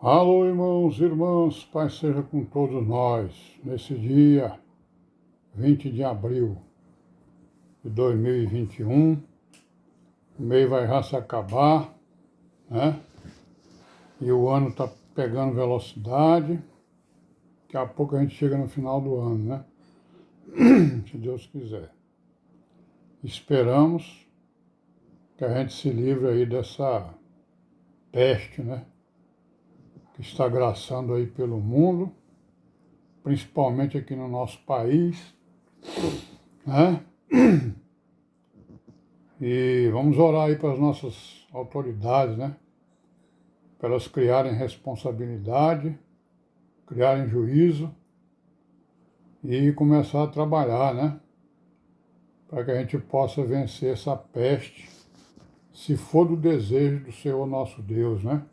Alô, irmãos e irmãs, Pai seja com todos nós, nesse dia 20 de abril de 2021, o mês vai já se acabar, né? E o ano está pegando velocidade, daqui a pouco a gente chega no final do ano, né? Se Deus quiser. Esperamos que a gente se livre aí dessa peste, né? Que está graçando aí pelo mundo, principalmente aqui no nosso país, né? E vamos orar aí para as nossas autoridades, né? Para elas criarem responsabilidade, criarem juízo e começar a trabalhar, né? Para que a gente possa vencer essa peste, se for do desejo do Senhor nosso Deus, né?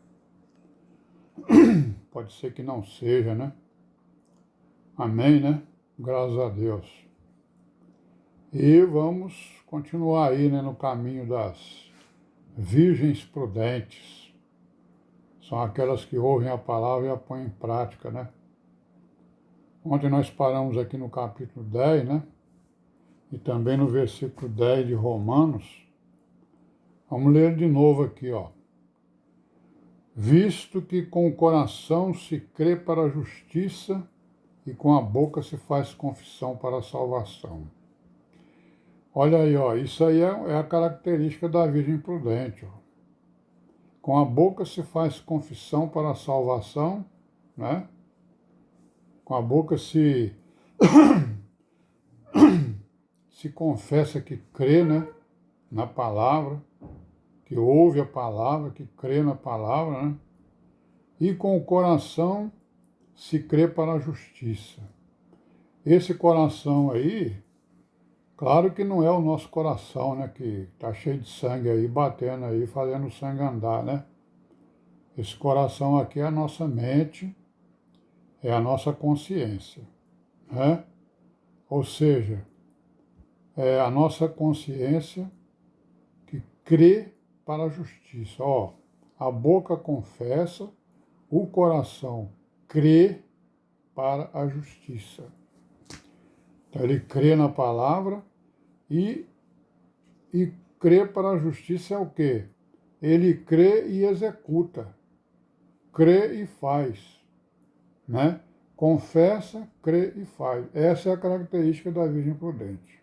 Pode ser que não seja, né? Amém, né? Graças a Deus. E vamos continuar aí, né, no caminho das virgens prudentes. São aquelas que ouvem a palavra e a põem em prática, né? Ontem nós paramos aqui no capítulo 10, né? E também no versículo 10 de Romanos. Vamos ler de novo aqui, ó. Visto que com o coração se crê para a justiça e com a boca se faz confissão para a salvação. Olha aí, ó, isso aí é a característica da Virgem Prudente, ó. Com a boca se faz confissão para a salvação, né? Com a boca se confessa que crê, né, na palavra, que ouve a palavra, que crê na palavra, né? E com o coração se crê para a justiça. Esse coração aí, claro que não é o nosso coração, né, que está cheio de sangue aí, batendo aí, fazendo o sangue andar, né? Esse coração aqui é a nossa mente, é a nossa consciência, né? Ou seja, é a nossa consciência que crê para a justiça. Ó, a boca confessa, o coração crê para a justiça. Então ele crê na palavra e crê para a justiça é o quê? Ele crê e executa. Crê e faz, né? Confessa, crê e faz. Essa é a característica da Virgem Prudente.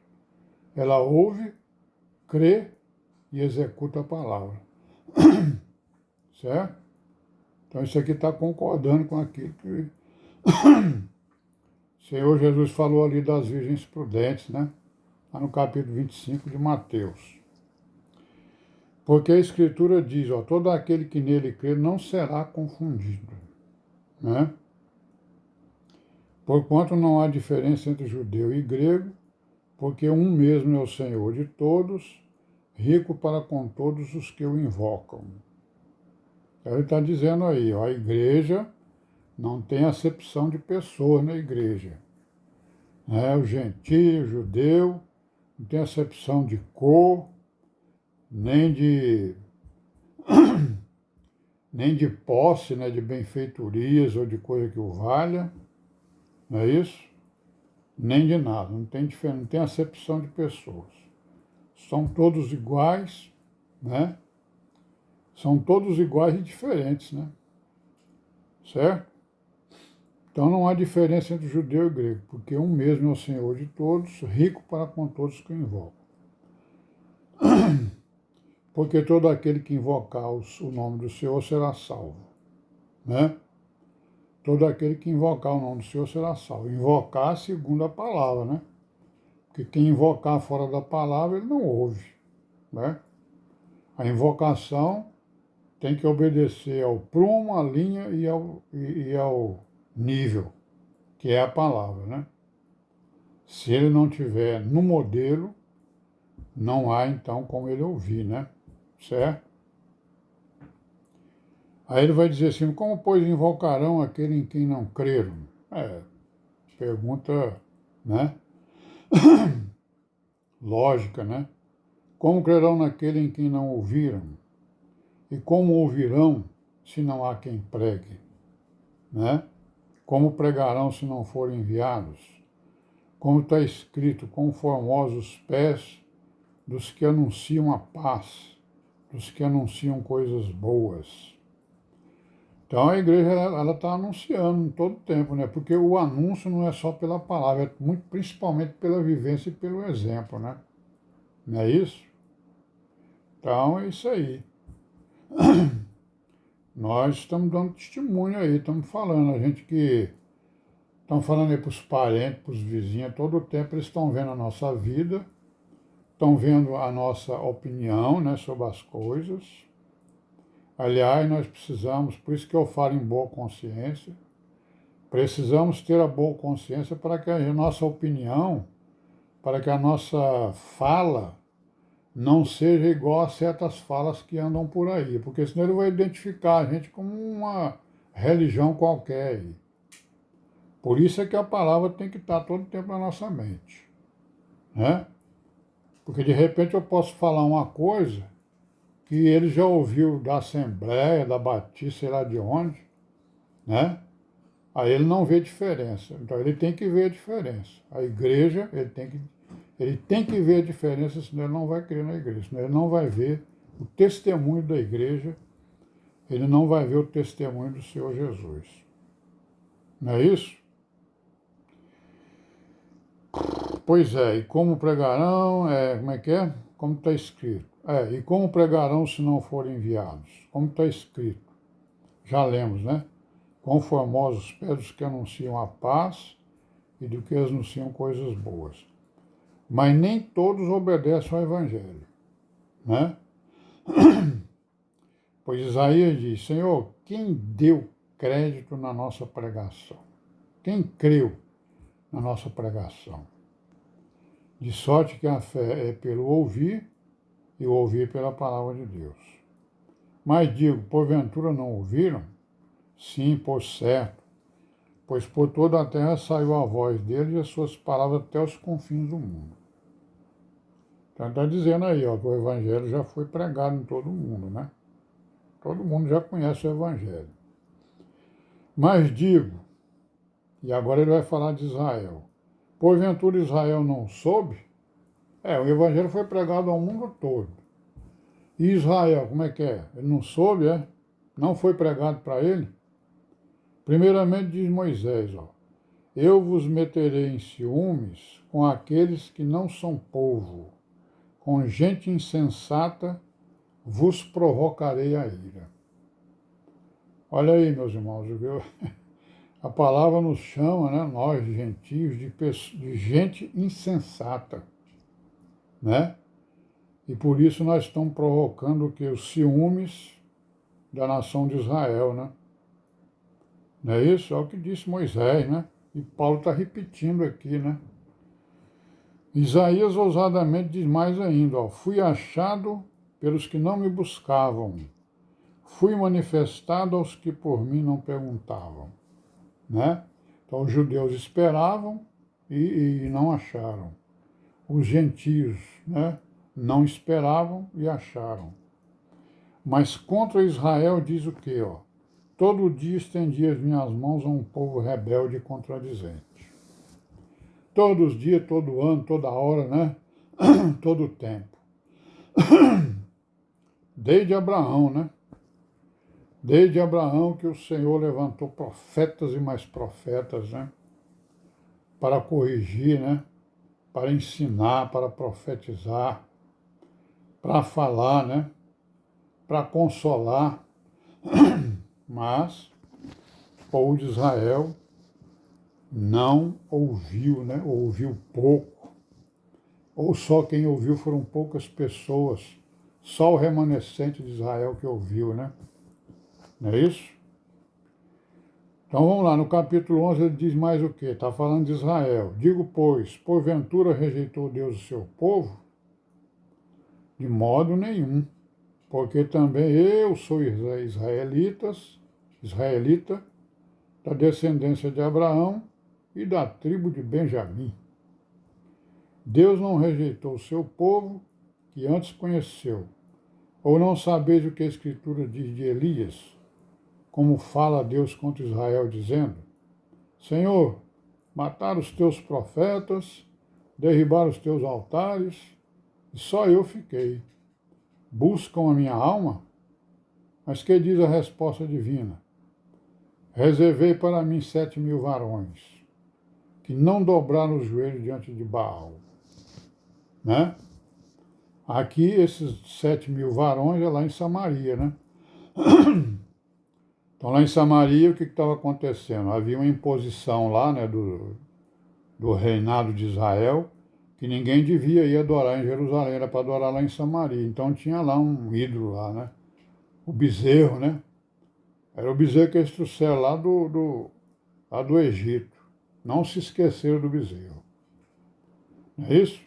Ela ouve, crê e executa a palavra. Certo? Então isso aqui está concordando com aquilo que o Senhor Jesus falou ali das virgens prudentes, né? Lá no capítulo 25 de Mateus. Porque a Escritura diz, ó, todo aquele que nele crê não será confundido, né? Porquanto não há diferença entre judeu e grego, porque um mesmo é o Senhor de todos, rico para com todos os que o invocam. Então ele está dizendo aí, ó, a igreja não tem acepção de pessoas na igreja. Né? O gentio, o judeu, não tem acepção de cor, nem de posse, né, de benfeitorias ou de coisa que o valha, não é isso? Nem de nada, não tem diferença, não tem acepção de pessoas. São todos iguais, né? São todos iguais e diferentes, né? Certo? Então não há diferença entre judeu e grego, porque um mesmo é o Senhor de todos, rico para com todos que o invocam. Porque todo aquele que invocar o nome do Senhor será salvo, né? Todo aquele que invocar o nome do Senhor será salvo. Invocar segundo a palavra, né? Porque quem invocar fora da palavra, ele não ouve, né? A invocação tem que obedecer ao prumo, à linha e ao nível, que é a palavra, né? Se ele não tiver no modelo, não há então como ele ouvir, né? Certo? Aí ele vai dizer assim, como pois invocarão aquele em quem não creram? Pergunta, né? Lógica, né? Como crerão naquele em quem não ouviram? E como ouvirão se não há quem pregue? né? Como pregarão se não forem enviados? Como está escrito, quão formosos os pés dos que anunciam a paz, dos que anunciam coisas boas. Então a igreja ela está anunciando em todo tempo, né? Porque o anúncio não é só pela palavra, é muito, principalmente pela vivência e pelo exemplo, né? Não é isso? Então é isso aí. Nós estamos dando testemunho aí, estamos falando, a gente que estamos falando aí para os parentes, para os vizinhos, todo o tempo eles estão vendo a nossa vida, estão vendo a nossa opinião, né, sobre as coisas. Aliás, nós precisamos, por isso que eu falo em boa consciência, precisamos ter a boa consciência para que a nossa opinião, para que a nossa fala não seja igual a certas falas que andam por aí, porque senão ele vai identificar a gente como uma religião qualquer aí. Por isso é que a palavra tem que estar todo o tempo na nossa mente, né? Porque de repente eu posso falar uma coisa que ele já ouviu da Assembleia, da Batista, sei lá de onde, né? Aí ele não vê diferença. Então ele tem que ver a diferença. A igreja, ele tem que ver a diferença, senão ele não vai crer na igreja, senão ele não vai ver o testemunho da igreja, ele não vai ver o testemunho do Senhor Jesus. Não é isso? Pois é, e como pregarão, como é que é? Como está escrito. E como pregarão se não forem enviados? Como está escrito. Já lemos, né? Quão formosos os pés dos que anunciam a paz e do que anunciam coisas boas. Mas nem todos obedecem ao Evangelho, né? Pois Isaías diz, Senhor, quem deu crédito na nossa pregação? Quem creu na nossa pregação? De sorte que a fé é pelo ouvir e o ouvir pela palavra de Deus. Mas digo, porventura não ouviram? Sim, por certo, pois por toda a terra saiu a voz dele e as suas palavras até os confins do mundo. Então está dizendo aí, ó, que o Evangelho já foi pregado em todo mundo, né? Todo mundo já conhece o Evangelho. Mas digo, e agora ele vai falar de Israel, porventura Israel não soube? O Evangelho foi pregado ao mundo todo. E Israel, como é que é? Ele não soube, é? Não foi pregado para ele? Primeiramente diz Moisés, ó, eu vos meterei em ciúmes com aqueles que não são povo, com gente insensata vos provocarei a ira. Olha aí, meus irmãos, viu? A palavra nos chama, né, nós gentios, de gente insensata, né? E por isso nós estamos provocando que os ciúmes da nação de Israel, né? Não é isso? É o que disse Moisés, né? E Paulo está repetindo aqui, né? Isaías ousadamente diz mais ainda, ó, fui achado pelos que não me buscavam, fui manifestado aos que por mim não perguntavam, né? Então os judeus esperavam e não acharam. Os gentios, né, não esperavam e acharam. Mas contra Israel diz o quê? Ó? Todo dia estendi as minhas mãos a um povo rebelde e contradizente. Todos os dias, todo ano, toda hora, né? Todo o tempo. Desde Abraão, né? Desde Abraão que o Senhor levantou profetas e mais profetas, né? Para corrigir, né? Para ensinar, para profetizar, para falar, né? Para consolar. Mas o povo de Israel não ouviu, né? Ouviu pouco. Ou só quem ouviu foram poucas pessoas. Só o remanescente de Israel que ouviu, né? Não é isso? Então vamos lá, no capítulo 11 ele diz mais o quê? Está falando de Israel. Digo, pois, porventura rejeitou Deus o seu povo? De modo nenhum, porque também eu sou israelita, da descendência de Abraão e da tribo de Benjamim. Deus não rejeitou o seu povo, que antes conheceu. Ou não sabeis o que a Escritura diz de Elias, como fala Deus contra Israel, dizendo: Senhor, mataram os teus profetas, derribaram os teus altares, e só eu fiquei. Buscam a minha alma? Mas que diz a resposta divina? Reservei para mim 7.000 varões, que não dobraram os joelhos diante de Baal. Né? Aqui, esses 7.000 varões é lá em Samaria, né? Então, lá em Samaria, o que estava acontecendo? Havia uma imposição lá, né, do reinado de Israel, que ninguém devia ir adorar em Jerusalém, era para adorar lá em Samaria. Então, tinha lá um ídolo lá, né? O bezerro, né? Era o bezerro que eles trouxeram lá do Egito. Não se esqueceram do bezerro. Não é isso?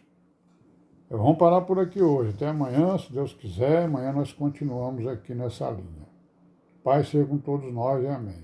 Vamos parar por aqui hoje. Até amanhã, se Deus quiser. Amanhã nós continuamos aqui nessa linha. Pai seja com todos nós e amém.